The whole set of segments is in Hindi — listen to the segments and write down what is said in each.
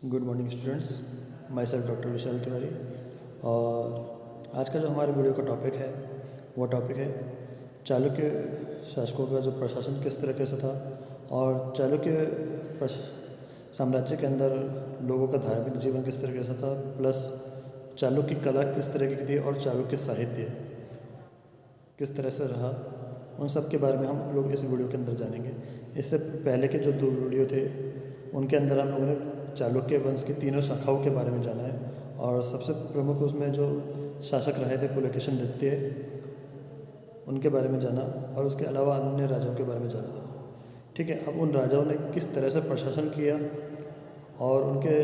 Good morning students. Myself doctor Vishal Tiwari. और आज का जो हमारे वीडियो का टॉपिक है वो टॉपिक है चालुक्य शासकों का जो प्रशासन किस तरीके से था और चालुक्य साम्राज्य के अंदर लोगों का धार्मिक जीवन किस तरीके से था, प्लस चालुक्य कला किस तरीके की थी और चालुक्य साहित्य किस तरह से रहा, उन सब के बारे में हम लोग इस वीडियो के अंदर जानेंगे। इससे पहले के जो 2 वीडियो थे उनके अंदर हम लोगों ने चालुक्य वंश की 3 शाखाओं के बारे में जाना है और सबसे प्रमुख उसमें जो शासक रहे थे पुलकेशिन द्वितीय, उनके बारे में जाना और उसके अलावा अन्य राजाओं के बारे में जाना था। ठीक है, अब उन राजाओं ने किस तरह से प्रशासन किया और उनके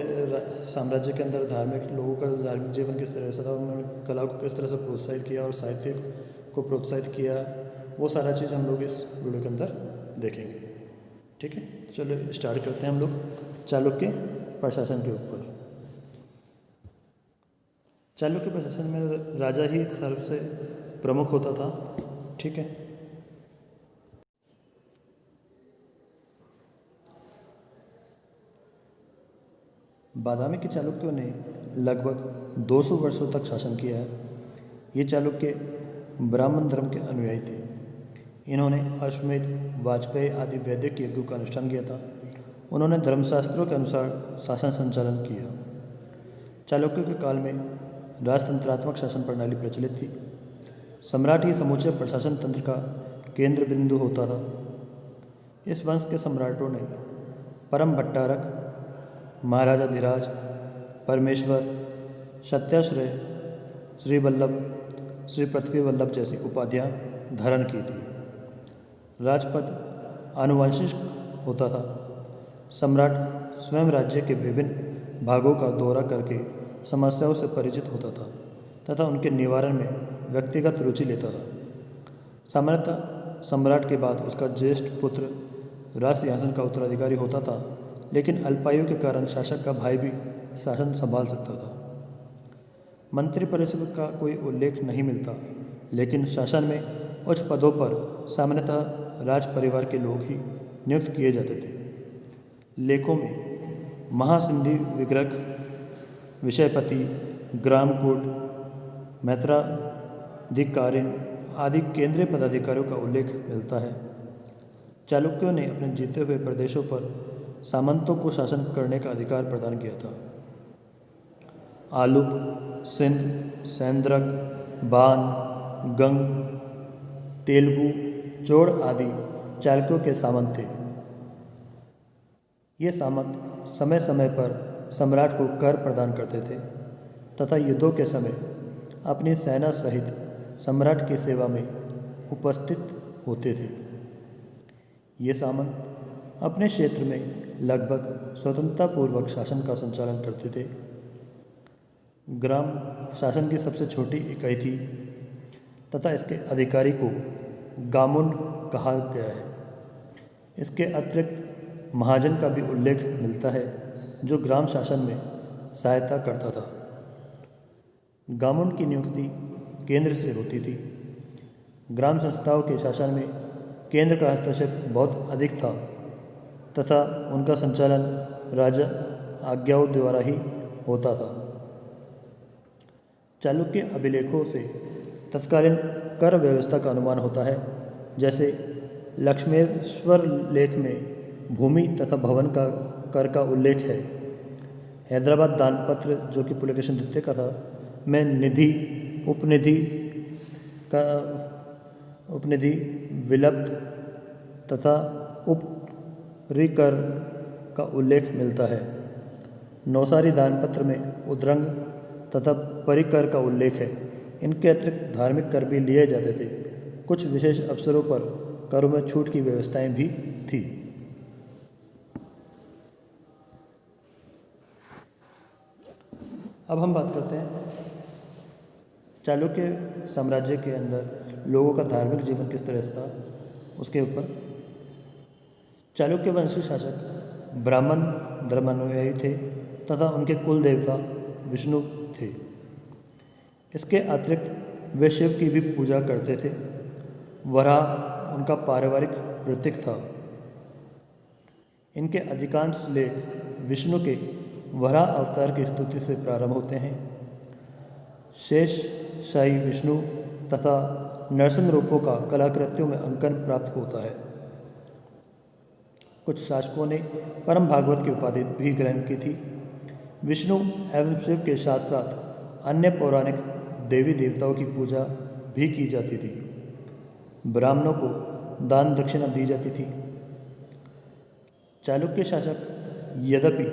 साम्राज्य के अंदर धार्मिक लोगों का धार्मिक जीवन किस तरह से था, उन्होंने कला को किस तरह से प्रोत्साहित किया और साहित्य को प्रोत्साहित किया, वो सारा चीज़ हम लोग इस वीडियो के अंदर देखेंगे। ठीक है, चलो स्टार्ट करते हैं हम लोग चालुक्य प्रशासन के ऊपर। चालुक्य प्रशासन में राजा ही सबसे प्रमुख होता था। ठीक है, बादामी के चालुक्यों ने लगभग 200 वर्षों तक शासन किया है। ये चालुक्य ब्राह्मण धर्म के अनुयायी थे। इन्होंने अश्वमेध, वाजपेयी आदि वैदिक यज्ञों का अनुष्ठान किया था। उन्होंने धर्मशास्त्रों के अनुसार शासन संचालन किया। चालुक्य के काल में राजतंत्रात्मक शासन प्रणाली प्रचलित थी। सम्राट ही समूचे प्रशासन तंत्र का केंद्र बिंदु होता था। इस वंश के सम्राटों ने परम भट्टारक, महाराजा धीराज, परमेश्वर, सत्याश्रय, श्री वल्लभ, श्री पृथ्वी वल्लभ जैसी उपाधियां धारण की थी। राजपद आनुवंशिक होता था। सम्राट स्वयं राज्य के विभिन्न भागों का दौरा करके समस्याओं से परिचित होता था तथा उनके निवारण में व्यक्तिगत रुचि लेता था। सामान्यतः सम्राट के बाद उसका ज्येष्ठ पुत्र राज सिंहासन का उत्तराधिकारी होता था, लेकिन अल्पायु के कारण शासक का भाई भी शासन संभाल सकता था। मंत्री परिषद का कोई उल्लेख नहीं मिलता, लेकिन शासन में उच्च पदों पर सामान्यतः राज परिवार के लोग ही नियुक्त किए जाते थे। लेखों में महासिंधि विग्रह, विषयपति, ग्रामकूट, मैत्राधिकारिण आदि केंद्रीय पदाधिकारियों का उल्लेख मिलता है। चालुक्यों ने अपने जीते हुए प्रदेशों पर सामंतों को शासन करने का अधिकार प्रदान किया था। आलुप, सिंध, सैंद्रक, बान, गंग, तेलुगु, चोड़ आदि चालुक्यों के सामंत थे। ये सामंत समय समय पर सम्राट को कर प्रदान करते थे तथा युद्धों के समय अपनी सेना सहित सम्राट की सेवा में उपस्थित होते थे। ये सामंत अपने क्षेत्र में लगभग स्वतंत्रतापूर्वक शासन का संचालन करते थे। ग्राम शासन की सबसे छोटी इकाई थी तथा इसके अधिकारी को गामुन कहा गया है। इसके अतिरिक्त महाजन का भी उल्लेख मिलता है, जो ग्राम शासन में सहायता करता था। गामुन की नियुक्ति केंद्र से होती थी। ग्राम संस्थाओं के शासन में केंद्र का हस्तक्षेप बहुत अधिक था तथा उनका संचालन राजा आज्ञाओं द्वारा ही होता था। चालुक्य अभिलेखों से तत्कालीन कर व्यवस्था का अनुमान होता है, जैसे लक्ष्मेश्वर लेख में भूमि तथा भवन का कर का उल्लेख है। हैदराबाद दानपत्र, जो कि पुलकेशिन द्वितीय का था, में निधि, उपनिधि, विलब्ध तथा उपरिकर का उल्लेख मिलता है। नौसारी दानपत्र में उद्रंग तथा परिकर का उल्लेख है। इनके अतिरिक्त धार्मिक कर भी लिए जाते थे। कुछ विशेष अवसरों पर करों में छूट की व्यवस्थाएं भी थी। अब हम बात करते हैं चालुक्य साम्राज्य के अंदर लोगों का धार्मिक जीवन किस तरह से था, उसके ऊपर। चालुक्य वंशी शासक ब्राह्मण धर्मानुयायी थे तथा उनके कुल देवता विष्णु थे। इसके अतिरिक्त वे शिव की भी पूजा करते थे। वराह उनका पारिवारिक प्रतीक था। इनके अधिकांश लेख विष्णु के वराह अवतार की स्तुति से प्रारंभ होते हैं। शेष शाही विष्णु तथा नरसिंह रूपों का कलाकृतियों में अंकन प्राप्त होता है। कुछ शासकों ने परम भागवत की उपाधि भी ग्रहण की थी। विष्णु एवं शिव के साथ साथ अन्य पौराणिक देवी देवताओं की पूजा भी की जाती थी। ब्राह्मणों को दान दक्षिणा दी जाती थी। चालुक्य शासक यद्यपि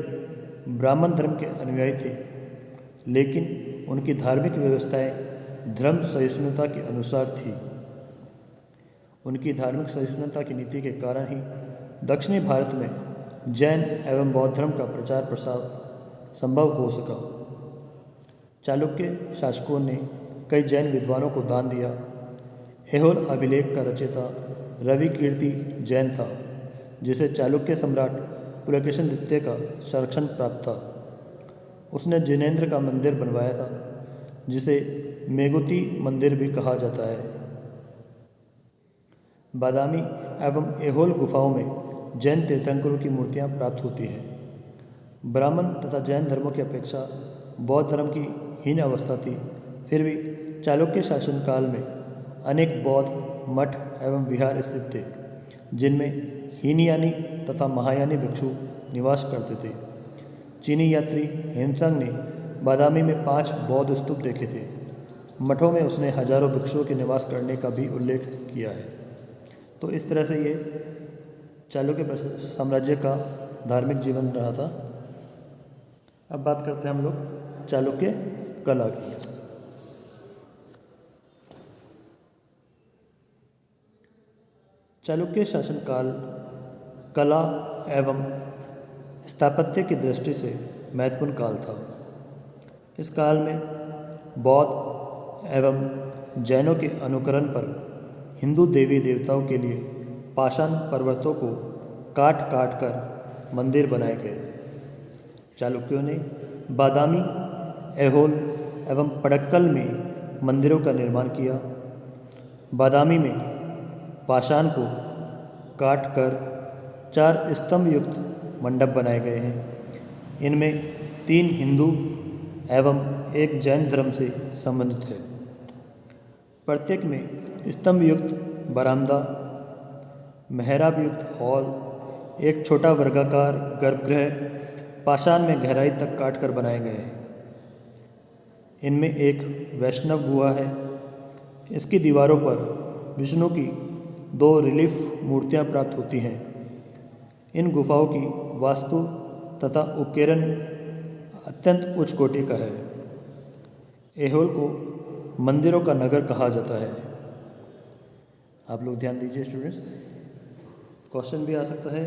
ब्राह्मण धर्म के अनुयायी थे, लेकिन उनकी धार्मिक व्यवस्थाएं धर्म सहिष्णुता के अनुसार थी। उनकी धार्मिक सहिष्णुता की नीति के कारण ही दक्षिणी भारत में जैन एवं बौद्ध धर्म का प्रचार प्रसार संभव हो सका। चालुक्य शासकों ने कई जैन विद्वानों को दान दिया। ऐहोल अभिलेख का रचयिता रवि कीर्ति जैन था, जिसे चालुक्य सम्राट पुलकेशिन द्वितीय का संरक्षण प्राप्त था। उसने जिनेंद्र का मंदिर बनवाया था, जिसे मेगुती मंदिर भी कहा जाता है। बादामी एवं ऐहोल गुफाओं में जैन तीर्थंकरों की मूर्तियां प्राप्त होती हैं। ब्राह्मण तथा जैन धर्मों की अपेक्षा बौद्ध धर्म की हीन अवस्था थी, फिर भी चालुक्य शासन काल में अनेक बौद्ध मठ एवं विहार स्थित थे, जिनमें हीनयानी तथा महायानी भिक्षु निवास करते थे। चीनी यात्री हेनसांग ने बादामी में 5 बौद्ध स्तूप देखे थे। मठों में उसने हजारों भिक्षुओं के निवास करने का भी उल्लेख किया है। तो इस तरह से ये चालुक्य साम्राज्य का धार्मिक जीवन रहा था। अब बात करते हैं हम लोग चालुक्य कला की। चालुक्य शासनकाल कला एवं स्थापत्य की दृष्टि से महत्वपूर्ण काल था। इस काल में बौद्ध एवं जैनों के अनुकरण पर हिंदू देवी देवताओं के लिए पाषाण पर्वतों को काट काट कर मंदिर बनाए गए। चालुक्यों ने बादामी, ऐहोल एवं पडक्कल में मंदिरों का निर्माण किया। बादामी में पाषाण को काट कर 4 स्तंभ युक्त मंडप बनाए गए हैं। इनमें 3 हिंदू एवं 1 जैन धर्म से संबंधित है। प्रत्येक में स्तंभ युक्त बरामदा, मेहराब युक्त हॉल, एक छोटा वर्गाकार गर्भगृह पाषाण में गहराई तक काट कर बनाए गए हैं। इनमें एक वैष्णव गुहा है। इसकी दीवारों पर विष्णु की 2 रिलीफ मूर्तियां प्राप्त होती हैं। इन गुफाओं की वास्तु तथा उपकरण अत्यंत उच्च कोटि का है। ऐहोल को मंदिरों का नगर कहा जाता है। आप लोग ध्यान दीजिए स्टूडेंट्स, क्वेश्चन भी आ सकता है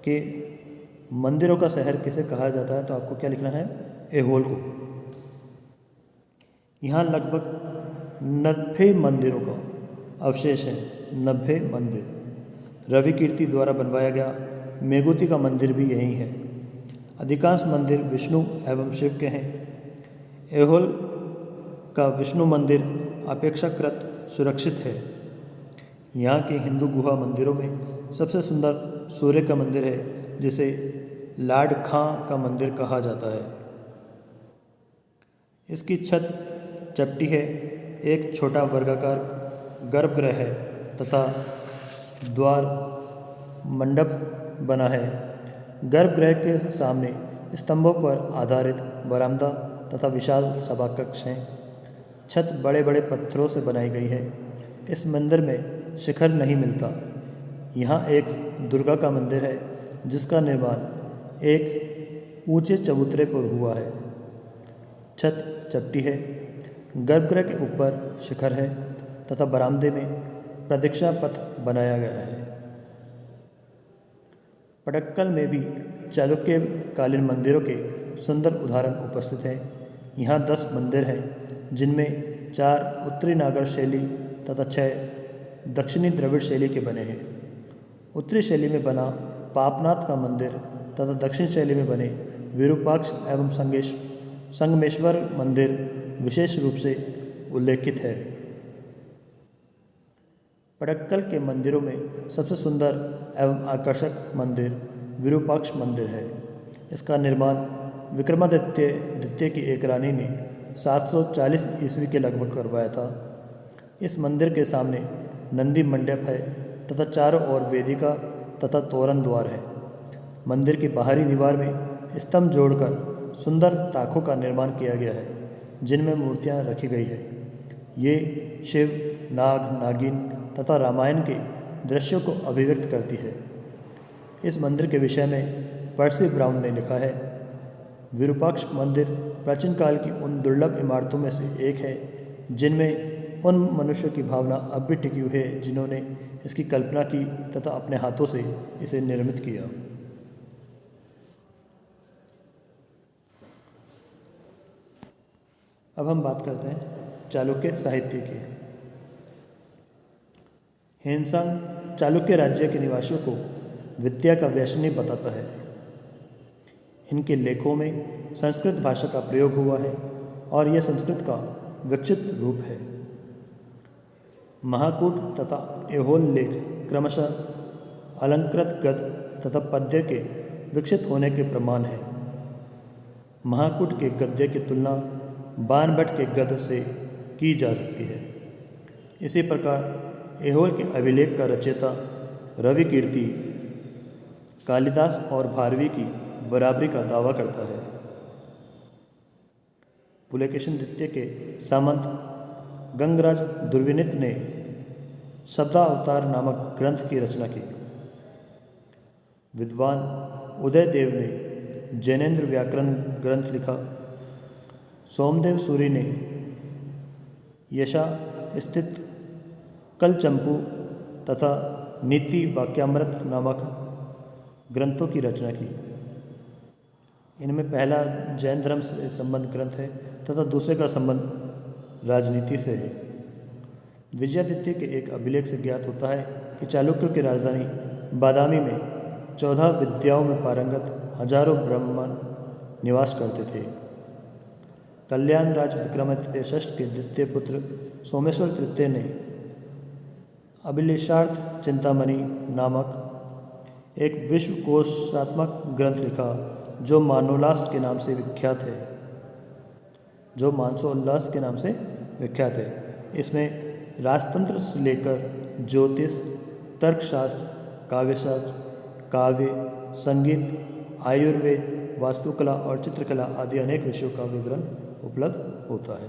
कि मंदिरों का शहर किसे कहा जाता है, तो आपको क्या लिखना है? ऐहोल को। यहाँ लगभग 90 मंदिरों का अवशेष है। 90 मंदिर रवि कीर्ति द्वारा बनवाया गया मेगुती का मंदिर भी यही है। अधिकांश मंदिर विष्णु एवं शिव के हैं। ऐहोल का विष्णु मंदिर अपेक्षाकृत सुरक्षित है। यहाँ के हिंदू गुहा मंदिरों में सबसे सुंदर सूर्य का मंदिर है, जिसे लाड खां का मंदिर कहा जाता है। इसकी छत चपटी है, एक छोटा वर्गाकार गर्भगृह है तथा द्वार मंडप बना है। गर्भगृह के सामने स्तंभों पर आधारित बरामदा तथा विशाल सभा कक्ष हैं। छत बड़े बड़े पत्थरों से बनाई गई है। इस मंदिर में शिखर नहीं मिलता। यहाँ एक दुर्गा का मंदिर है, जिसका निर्माण एक ऊंचे चबूतरे पर हुआ है। छत चपटी है। गर्भगृह के ऊपर शिखर है तथा बरामदे में प्रदक्षिणा पथ बनाया गया है। पडक्कल में भी चालुक्य कालीन मंदिरों के सुंदर उदाहरण उपस्थित हैं। यहाँ 10 मंदिर हैं, जिनमें 4 उत्तरी नागर शैली तथा 6 दक्षिणी द्रविड़ शैली के बने हैं। उत्तरी शैली में बना पापनाथ का मंदिर तथा दक्षिण शैली में बने विरूपाक्ष एवं संगमेश्वर मंदिर विशेष रूप से उल्लेखित है। पडक्कल के मंदिरों में सबसे सुंदर एवं आकर्षक मंदिर विरूपाक्ष मंदिर है। इसका निर्माण विक्रमादित्य द्वितीय की एक रानी ने 740 ईस्वी के लगभग करवाया था। इस मंदिर के सामने नंदी मंडप है तथा चारों ओर वेदिका तथा तोरण द्वार है। मंदिर की बाहरी दीवार में स्तंभ जोड़कर सुंदर ताकों का निर्माण किया गया है जिनमें मूर्तियां रखी गई है। ये शिव, नाग, नागिन तथा रामायण के दृश्यों को अभिव्यक्त करती है। इस मंदिर के विषय में पर्सी ब्राउन ने लिखा है, विरूपाक्ष मंदिर प्राचीन काल की उन दुर्लभ इमारतों में से एक है जिनमें उन मनुष्यों की भावना अब भी टिकी हुई है जिन्होंने इसकी कल्पना की तथा अपने हाथों से इसे निर्मित किया। अब हम बात करते हैं चालुक्य साहित्य की। हेनसांग चालुक्य राज्य के निवासियों को विद्या का व्यसनी बताता है। इनके लेखों में संस्कृत भाषा का प्रयोग हुआ है और यह संस्कृत का विकसित रूप है। महाकूट तथा ऐहोल लेख क्रमशः अलंकृत गद्य तथा पद्य के विकसित होने के प्रमाण है। महाकूट के गद्य की तुलना बाणभट्ट के गद्य से की जा सकती है। इसी प्रकार ऐहोल के अभिलेख का रचयिता रवि कीर्ति कालिदास और भारवी की बराबरी का दावा करता है। पुलकेशिन द्वितीय के सामंत गंगराज दुर्विनीत ने शब्दावतार नामक ग्रंथ की रचना की। विद्वान उदयदेव ने जैनेन्द्र व्याकरण ग्रंथ लिखा। सोमदेव सूरी ने यशा स्थित कलचंपू तथा नीति वाक्यामृत नामक ग्रंथों की रचना की। इनमें पहला जैन धर्म से संबंध ग्रंथ है तथा दूसरे का संबंध राजनीति से है। विजयादित्य के एक अभिलेख से ज्ञात होता है कि चालुक्यों की राजधानी बादामी में 14 विद्याओं में पारंगत हजारों ब्राह्मण निवास करते थे। कल्याण राज विक्रमादित्य षष्ठ के द्वितीय पुत्र सोमेश्वर तृतीय ने अभिलेषार्थ चिंतामणि नामक एक विश्वकोशात्मक ग्रंथ लिखा जो मानोल्लास के नाम से विख्यात है। इसमें राजतंत्र से लेकर ज्योतिष, तर्कशास्त्र, काव्यशास्त्र, काव्य, संगीत, आयुर्वेद, वास्तुकला और चित्रकला आदि अनेक विषयों का विवरण उपलब्ध होता है।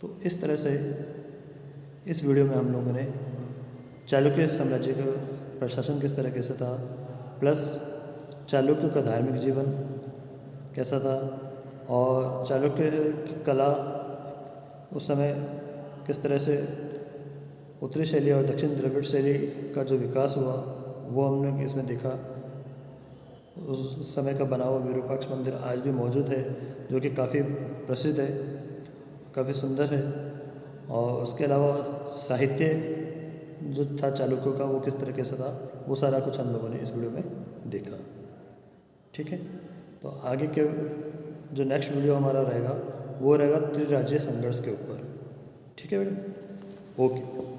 तो इस तरह से इस वीडियो में हम लोगों ने चालुक्य साम्राज्य का प्रशासन किस तरीके से था, प्लस चालुक्यों का धार्मिक जीवन कैसा था और चालुक्य की कला उस समय किस तरह से उत्तरी शैली और दक्षिण द्रविड़ शैली का जो विकास हुआ वो हमने इसमें देखा। उस समय का बना हुआ विरूपाक्ष मंदिर आज भी मौजूद है जो कि काफ़ी प्रसिद्ध है, काफ़ी सुंदर है। और उसके अलावा साहित्य जो था चालुक्यों का वो किस तरीके से था वो सारा कुछ हम लोगों ने इस वीडियो में देखा। ठीक है, तो आगे के जो नेक्स्ट वीडियो हमारा रहेगा वो रहेगा त्रिराज्यीय संघर्ष के ऊपर। ठीक है बेटा, ओके।